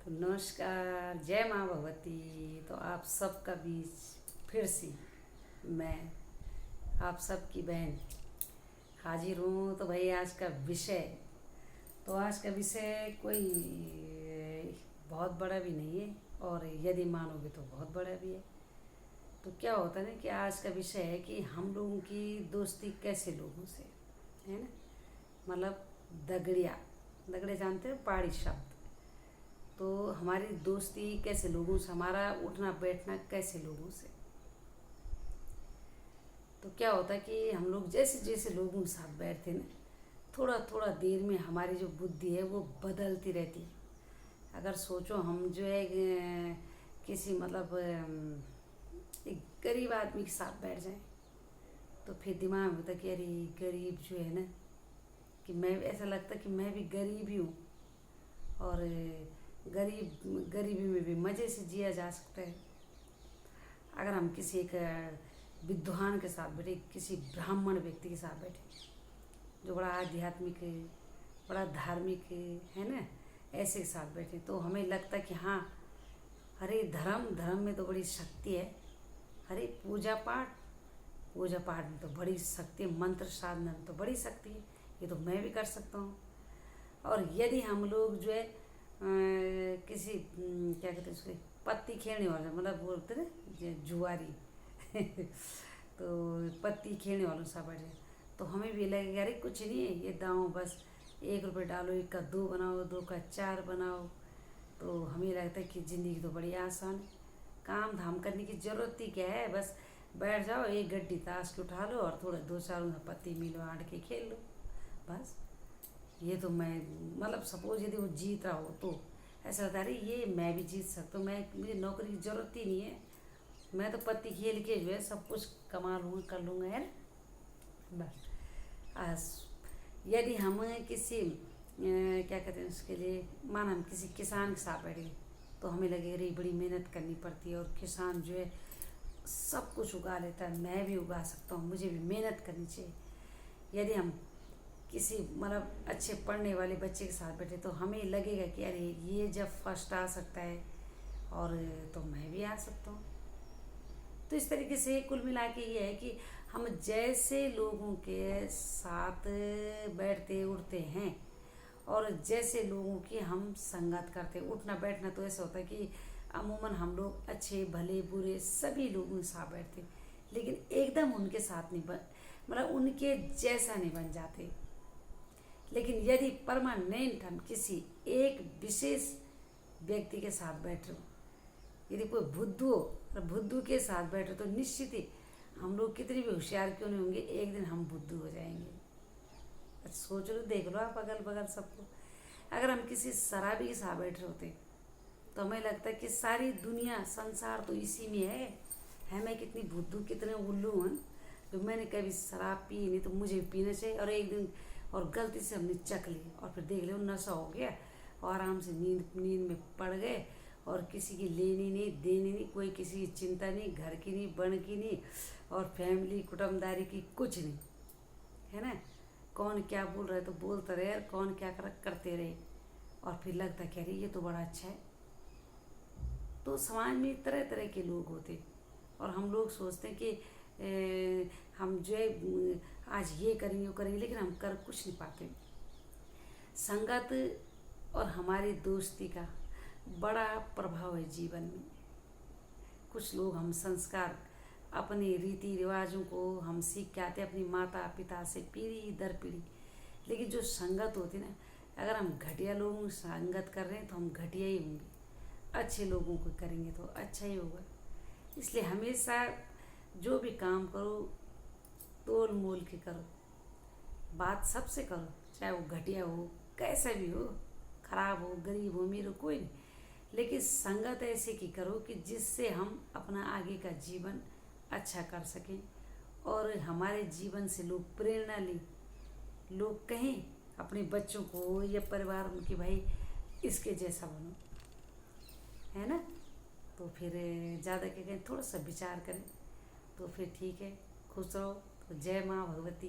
तो नमस्कार, जय माँ भगवती। तो आप सबका बीच फिर से मैं आप सबकी बहन हाजिर हूँ। तो भाई आज का विषय कोई बहुत बड़ा भी नहीं है और यदि मानोगे तो बहुत बड़ा भी है। तो क्या होता है ना कि आज का विषय है कि हम लोगों की दोस्ती कैसे लोगों से, है ना। मतलब दगड़िया दगड़िया जानते हो, पहाड़ी शब्द। तो हमारी दोस्ती कैसे लोगों से, हमारा उठना बैठना कैसे लोगों से। तो क्या होता है कि हम लोग जैसे जैसे लोगों के साथ बैठते हैं ना, थोड़ा थोड़ा देर में हमारी जो बुद्धि है वो बदलती रहती है। अगर सोचो हम जो है किसी मतलब एक गरीब आदमी के साथ बैठ जाएं, तो फिर दिमाग में होता है कि अरे गरीब जो है ना, कि मैं ऐसा लगता है कि मैं भी गरीब ही हूँ। और गरीबी में भी मज़े से जिया जा सकता है। अगर हम किसी एक विद्वान के साथ बैठे, किसी ब्राह्मण व्यक्ति के साथ बैठे जो बड़ा आध्यात्मिक है, बड़ा धार्मिक है ना, ऐसे के साथ बैठे, तो हमें लगता है कि हाँ, अरे धर्म धर्म में तो बड़ी शक्ति है। अरे पूजा पाठ में तो बड़ी शक्ति है, मंत्र साधना में तो बड़ी शक्ति है, ये तो मैं भी कर सकता हूँ। और यदि हम लोग जो है किसी क्या कहते हैं उसके, पत्ती खेलने वाले, मतलब बोलते ना जुआरी तो पत्ती खेलने वालों से बैठे, तो हमें भी लगेगा अरे कुछ नहीं है ये दांव, बस 1 रुपये डालो, 1 का 2 बनाओ, 2 का 4 बनाओ। तो हमें लगता है कि ज़िंदगी तो बड़ी आसान है, काम धाम करने की ज़रूरत ही क्या है। बस बैठ जाओ, एक गड्डी ताश की उठा लो और थोड़ा 2-4 पत्ती मिलो आट के खेल लो, बस। ये तो मैं मतलब सपोज यदि वो जीत रहा हो तो ऐसा लगता है अरे ये मैं भी जीत सकता हूँ, मुझे नौकरी की ज़रूरत ही नहीं है, मैं तो पत्ती खेल के जो है सब कुछ कमा लूँगा, कर लूँगा यार, बस। यदि हम किसी क्या कहते हैं उसके लिए, मान हम किसी किसान के साथ बैठे, तो हमें लगे अरे बड़ी मेहनत करनी पड़ती है और किसान जो है सब कुछ उगा लेता है, मैं भी उगा सकता हूँ, मुझे भी मेहनत करनी चाहिए। यदि हम किसी मतलब अच्छे पढ़ने वाले बच्चे के साथ बैठे, तो हमें लगेगा कि अरे ये जब फर्स्ट आ सकता है और तो मैं भी आ सकता हूँ। तो इस तरीके से कुल मिला के ये है कि हम जैसे लोगों के साथ बैठते उठते हैं और जैसे लोगों की हम संगत करते, उठना बैठना तो ऐसा होता है कि अमूमन हम लोग अच्छे भले बुरे सभी लोगों के साथ बैठते, लेकिन एकदम उनके साथ नहीं बन, मतलब उनके जैसा नहीं बन जाते। लेकिन यदि परमानेंट हम किसी एक विशेष व्यक्ति के साथ बैठ रहे हो, यदि कोई बुद्धू हो और बुद्धू के साथ बैठ रहे, तो निश्चित ही हम लोग कितने भी होशियार क्यों नहीं होंगे, एक दिन हम बुद्धू हो जाएंगे। सोच लो, देख लो आप अगल बगल सबको। अगर हम किसी शराबी के साथ बैठ रहे होते, तो हमें लगता है कि सारी दुनिया संसार तो इसी में है मैं कितनी बुद्धू, कितने उल्लू हैं, तो मैंने कभी शराब पी नहीं तो मुझे भी पीना चाहिए। और एक दिन और गलती से हमने चख ली और फिर देख लो नशा हो गया और आराम से नींद में पड़ गए, और किसी की लेनी नहीं देनी नहीं, कोई किसी की चिंता नहीं, घर की नहीं, बन की नहीं, और फैमिली कुटुम्बदारी की कुछ नहीं, है ना। कौन क्या बोल रहा है तो बोलते रहे, और कौन क्या करते रहे, और फिर लगता कि अरे ये तो बड़ा अच्छा है। तो समाज में तरह तरह के लोग होते, और हम लोग सोचते हैं कि हम जो है आज ये करेंगे वो करेंगे, लेकिन हम कर कुछ नहीं पाते। संगत और हमारी दोस्ती का बड़ा प्रभाव है जीवन में। कुछ लोग हम संस्कार अपने रीति रिवाजों को हम सीख के आते अपनी माता पिता से पीढ़ी दर पीढ़ी, लेकिन जो संगत होती ना, अगर हम घटिया लोगों की संगत कर रहे हैं तो हम घटिया ही होंगे, अच्छे लोगों को करेंगे तो अच्छा ही होगा। इसलिए हमेशा जो भी काम करो तोल मोल के करो, बात सबसे करो, चाहे वो घटिया हो, कैसा भी हो, खराब हो, गरीब हो, अमीर हो, कोई नहीं, लेकिन संगत ऐसे की करो कि जिससे हम अपना आगे का जीवन अच्छा कर सकें और हमारे जीवन से लोग प्रेरणा लें, लोग कहें अपने बच्चों को या परिवार में कि भाई इसके जैसा बनो, है ना। तो फिर ज़्यादा क्या कहें, थोड़ा सा विचार करें तो फिर ठीक है। खुश रहो। तो जय माँ भगवती।